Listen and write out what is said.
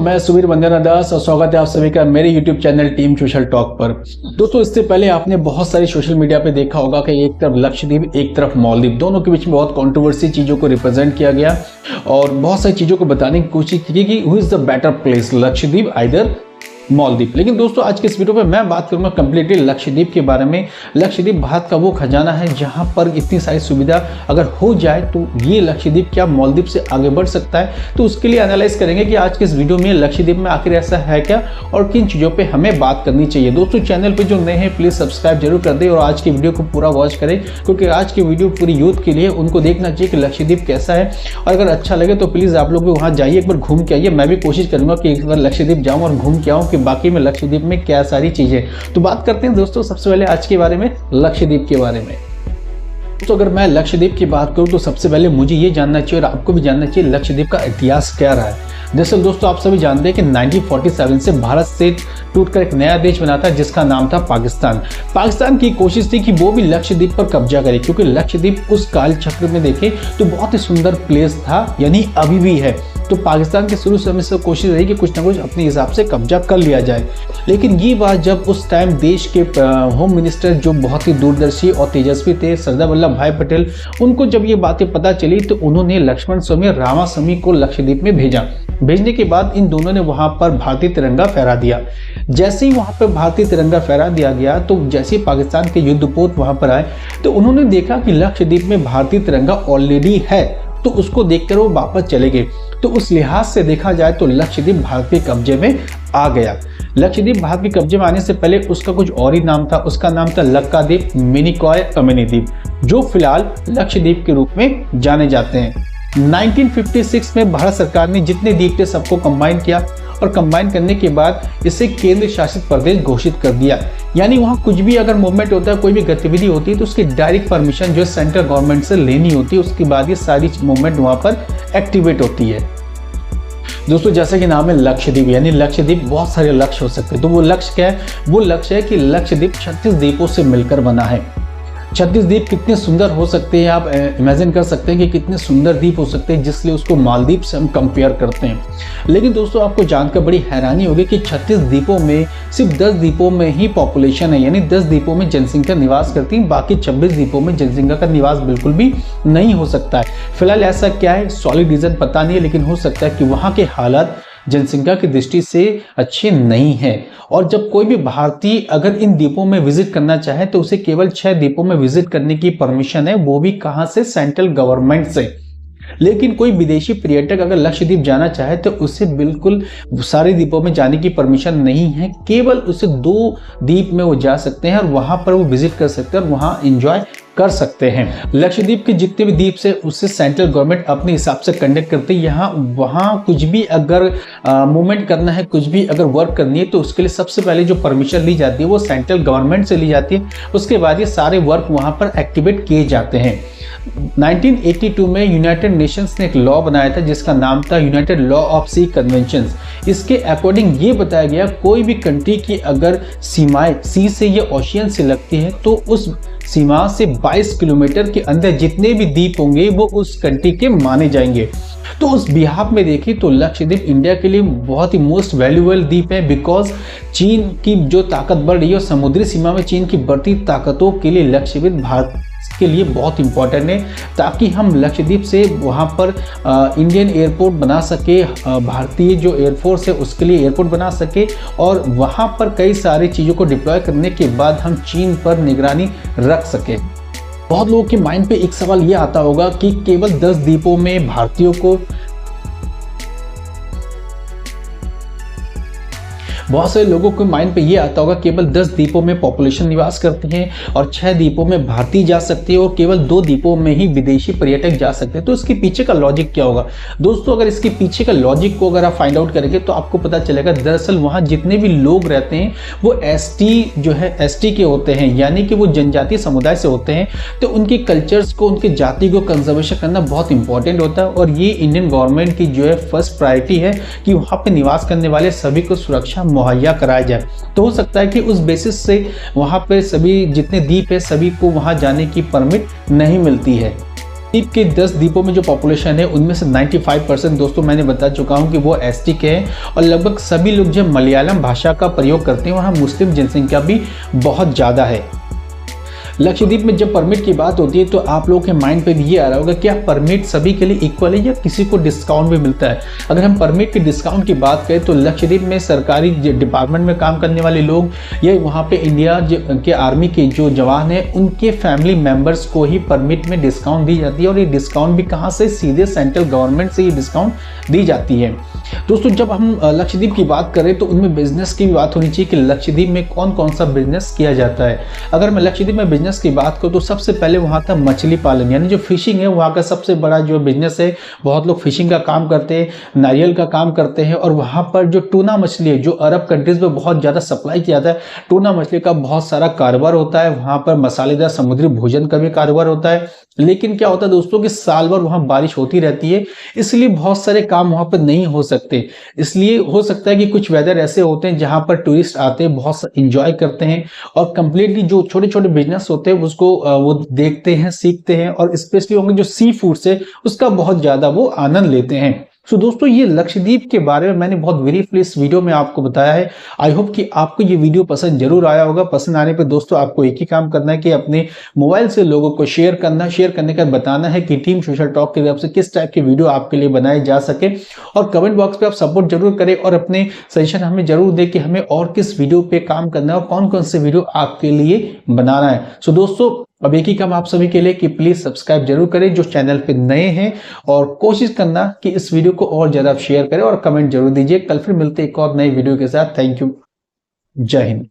मैं सुबीर वंदना दास और स्वागत है आप सभी का मेरे YouTube channel team social talk पर। दोस्तों, इससे पहले आपने बहुत सारी सोशल मीडिया पे देखा होगा कि एक तरफ लक्षद्वीप, एक तरफ मालदीव, दोनों के बीच में बहुत कंट्रोवर्सी चीज़ों को रिप्रेजेंट किया गया और बहुत सारी चीज़ों को बताने की कोशिश की कि who is the better place, Lakshadweep either Maldives. लेकिन दोस्तों, आज के इस वीडियो पे मैं बात करूंगा कम्प्लीटली लक्षद्वीप के बारे में। लक्षद्वीप भारत का वो खजाना है जहां पर इतनी सारी सुविधा अगर हो जाए तो ये लक्षद्वीप क्या मालदीव से आगे बढ़ सकता है, तो उसके लिए एनालाइज करेंगे कि आज के इस वीडियो में लक्षद्वीप में आखिर ऐसा है क्या और किन चीज़ों पर हमें बात करनी चाहिए। दोस्तों, चैनल पर जो नए हैं प्लीज़ सब्सक्राइब जरूर कर दें और आज की वीडियो को पूरा वॉच करें, क्योंकि आज की वीडियो पूरी यूथ के लिए, उनको देखना चाहिए कि लक्षद्वीप कैसा है। और अगर अच्छा लगे तो प्लीज़ आप लोग भी वहाँ जाइए, एक बार घूम के आइए। मैं भी कोशिश करूँगा कि एक बार लक्षद्वीप जाऊँ और घूम के आऊँ कि बाकी में लक्षद्वीप में क्या सारी चीजें। तो बात करते हैं दोस्तों सबसे पहले आज के बारे में, लक्षद्वीप के बारे में। तो अगर मैं लक्षद्वीप की बात करूं तो सबसे पहले मुझे ये जानना चाहिए और आपको भी जानना चाहिए लक्षद्वीप का इतिहास क्या रहा है। दरअसल दोस्तों, आप सभी जानते हैं कि 1947 से भारत से टूटकर एक नया देश बना था जिसका नाम था पाकिस्तान। पाकिस्तान की कोशिश थी कि वो भी लक्षद्वीप पर कब्जा करे, क्योंकि लक्षद्वीप उस काल चक्र में देखें तो बहुत ही सुंदर प्लेस था, यानी अभी भी है। तो पाकिस्तान के शुरू समय से कोशिश रही कि कुछ ना कुछ अपने हिसाब से कब्जा कर लिया जाए। लेकिन ये बात जब उस टाइम देश के होम मिनिस्टर जो बहुत ही दूरदर्शी और तेजस्वी थे, सरदार वल्लभ भाई पटेल, उनको जब ये बातें पता चली तो उन्होंने लक्ष्मण स्वामी रामास्वामी को लक्षद्वीप में भेजा। भेजने के बाद इन दोनों ने वहां पर भारतीय तिरंगा फहरा दिया। जैसे ही वहां पर भारतीय तिरंगा फहरा दिया गया तो जैसे ही पाकिस्तान के युद्धपोत वहां पर आए तो उन्होंने देखा कि लक्षद्वीप में भारतीय तिरंगा ऑलरेडी है, तो उसको देखकर वो वापस चले गए। तो उस लिहाज से देखा जाए तो लक्षद्वीप भारत के कब्जे में आ गया। लक्षद्वीप भारत के कब्जे में आने से पहले उसका कुछ और ही नाम था, उसका नाम था लक्काद्वीप, मिनिकॉय, कम्युनी द्वीप, जो फिलहाल लक्षद्वीप के रूप में जाने जाते हैं। 1956 में भारत सरकार ने जितने द्वीप थे सबको कंबाइन किया और कंबाइन करने के बाद इसे केंद्र शासित प्रदेश घोषित कर दिया। यानी वहाँ कुछ भी अगर मूवमेंट होता है, कोई भी गतिविधि होती है तो उसकी डायरेक्ट परमिशन जो है सेंट्रल गवर्नमेंट से लेनी होती है। उसके बाद ये सारी मूवमेंट वहाँ पर एक्टिवेट होती है। दोस्तों, जैसे कि नाम है लक्षद्वीप, यानी लक्षद्वीप बहुत सारे लक्ष्य हो सकते हैं। तो वो लक्ष्य क्या है? वो लक्ष्य है कि लक्षद्वीप 36 द्वीपों से मिलकर बना है। 36 द्वीप कितने सुंदर हो सकते हैं, आप इमेजिन कर सकते हैं कि कितने सुंदर द्वीप हो सकते हैं, जिसलिए उसको मालदीव से हम कंपेयर करते हैं। लेकिन दोस्तों, आपको जानकर बड़ी हैरानी होगी कि 36 द्वीपों में सिर्फ 10 द्वीपों में ही पॉपुलेशन है, यानी 10 द्वीपों में जनसंख्या निवास करती है, बाकी 26 द्वीपों में जनसंख्या का निवास बिल्कुल भी नहीं हो सकता है। फिलहाल ऐसा क्या है, सॉलिड रीजन पता नहीं है, लेकिन हो सकता है कि वहाँ के हालात जनसंख्या की दृष्टि से अच्छे नहीं है। और जब कोई भी भारतीय अगर इन द्वीपों में विजिट करना चाहे तो उसे केवल 6 द्वीपों में विजिट करने की परमिशन है, वो भी कहां से? सेंट्रल गवर्नमेंट से। लेकिन कोई विदेशी पर्यटक अगर लक्षद्वीप जाना चाहे तो उसे बिल्कुल सारे द्वीपों में जाने की परमिशन नहीं है, केवल उसे 2 द्वीप में वो जा सकते हैं और वहां पर वो विजिट कर सकते हैं और वहां एंजॉय कर सकते हैं। लक्षद्वीप के जितने भी द्वीप से उससे सेंट्रल गवर्नमेंट अपने हिसाब से कंडक्ट करती है। यहाँ वहाँ कुछ भी अगर मूवमेंट करना है, कुछ भी अगर वर्क करनी है तो उसके लिए सबसे पहले जो परमिशन ली जाती है वो सेंट्रल गवर्नमेंट से ली जाती है। उसके बाद ये सारे वर्क वहाँ पर एक्टिवेट किए जाते हैं। 1982 में यूनाइटेड नेशंस ने एक लॉ बनाया था जिसका नाम था United Law of Sea Conventions. इसके अकॉर्डिंग ये बताया गया कोई भी कंट्री की अगर सीमाएं सी से या ओशियन से लगती है तो उस सीमा से 22 किलोमीटर के अंदर जितने भी द्वीप होंगे वो उस कंट्री के माने जाएंगे। तो उस बिहाफ में देखिए तो लक्षद्वीप इंडिया के लिए बहुत ही मोस्ट वैल्यूएबल द्वीप है, बिकॉज चीन की जो ताकत बढ़ रही है और समुद्री सीमा में चीन की बढ़ती ताकतों के लिए लक्षद्वीप भारत के लिए बहुत इंपॉर्टेंट है, ताकि हम लक्षद्वीप से वहाँ पर इंडियन एयरपोर्ट बना सके, भारतीय जो एयरफोर्स है उसके लिए एयरपोर्ट बना सके और वहाँ पर कई सारी चीज़ों को डिप्लॉय करने के बाद हम चीन पर निगरानी रख सके। बहुत लोगों के माइंड पे एक सवाल ये आता होगा कि केवल 10 द्वीपों में भारतीयों को, बहुत सारे लोगों के माइंड पे ये आता होगा केवल 10 द्वीपों में पॉपुलेशन निवास करती है और 6 द्वीपों में भारतीय जा सकते हैं और केवल 2 द्वीपों में ही विदेशी पर्यटक जा सकते हैं। तो इसके पीछे का लॉजिक क्या होगा? दोस्तों, अगर इसके पीछे का लॉजिक को अगर आप फाइंड आउट करेंगे तो आपको पता चलेगा दरअसल वहाँ जितने भी लोग रहते हैं वो एसटी के होते हैं, यानी कि वो जनजातीय समुदाय से होते हैं। तो उनके कल्चर्स को, उनकी जाति को कंजर्वेशन करना बहुत इंपॉर्टेंट होता है और ये इंडियन गवर्नमेंट की जो है फर्स्ट प्रायोरिटी है कि वहाँ पे निवास करने वाले सभी को सुरक्षा मुहैया कराया जाए। तो हो सकता है कि उस बेसिस से वहाँ पे सभी जितने द्वीप है सभी को वहाँ जाने की परमिट नहीं मिलती है। द्वीप के 10 द्वीपों में जो पॉपुलेशन है उनमें से 95% दोस्तों मैंने बता चुका हूं कि वो एसटी के हैं और लगभग सभी लोग जो मलयालम भाषा का प्रयोग करते हैं, वहाँ मुस्लिम जनसंख्या भी बहुत ज़्यादा है। लक्षद्वीप में जब परमिट की बात होती है तो आप लोगों के माइंड पे भी ये आ रहा होगा क्या परमिट सभी के लिए इक्वल है या किसी को डिस्काउंट भी मिलता है। अगर हम परमिट के डिस्काउंट की बात करें तो लक्षद्वीप में सरकारी डिपार्टमेंट में काम करने वाले लोग या वहाँ पे इंडिया के आर्मी के जो जवान हैं उनके फैमिली मेम्बर्स को ही परमिट में डिस्काउंट दी जाती है। और ये डिस्काउंट भी कहाँ से, सीधे सेंट्रल गवर्नमेंट से ये डिस्काउंट दी जाती है। दोस्तों जब हम लक्षद्वीप की बात करें तो उनमें बिजनेस की भी बात होनी चाहिए कि लक्षद्वीप में कौन कौन सा बिजनेस किया जाता है। अगर मैं लक्षद्वीप में बिजनेस की बात करूं तो सबसे पहले वहां था मछली पालन, यानी जो फिशिंग है वहां का सबसे बड़ा जो बिजनेस है। बहुत लोग फिशिंग का काम करते हैं, नारियल का काम करते हैं और वहां पर जो टूना मछली है जो अरब कंट्रीज में बहुत ज्यादा सप्लाई किया जाता है, टूना मछली का बहुत सारा कारोबार होता है। वहां पर मसालेदार समुद्री भोजन का भी कारोबार होता है। लेकिन क्या होता है दोस्तों कि साल भर वहां बारिश होती रहती है, इसलिए बहुत सारे काम वहां पर नहीं हो सकते। इसलिए हो सकता है कि कुछ वेदर ऐसे होते हैं जहां पर टूरिस्ट आते हैं, बहुत इंजॉय करते हैं और कंप्लीटली जो छोटे छोटे बिजनेस होते हैं उसको वो देखते हैं, सीखते हैं और स्पेशली होंगे जो सी फूड्स है उसका बहुत ज्यादा वो आनंद लेते हैं। सो दोस्तों ये लक्षद्वीप के बारे में मैंने बहुत ब्रीफली इस वीडियो में आपको बताया है। आई होप कि आपको ये वीडियो पसंद जरूर आया होगा। पसंद आने पे दोस्तों आपको एक ही काम करना है कि अपने मोबाइल से लोगों को शेयर करना, शेयर करने का बताना है कि टीम सोशल टॉक की तरफ से किस टाइप के वीडियो आपके लिए बनाए जा सके। और कमेंट बॉक्स पे आप सपोर्ट जरूर करें और अपने सजेशन हमें जरूर दें कि हमें और किस वीडियो पे काम करना है और कौन कौन से वीडियो आपके लिए बनाना है। सो दोस्तों अब एक ही काम आप सभी के लिए कि प्लीज सब्सक्राइब जरूर करें जो चैनल पे नए हैं और कोशिश करना कि इस वीडियो को और ज्यादा शेयर करें और कमेंट जरूर दीजिए। कल फिर मिलते हैं एक और नई वीडियो के साथ। थैंक यू, जय हिंद।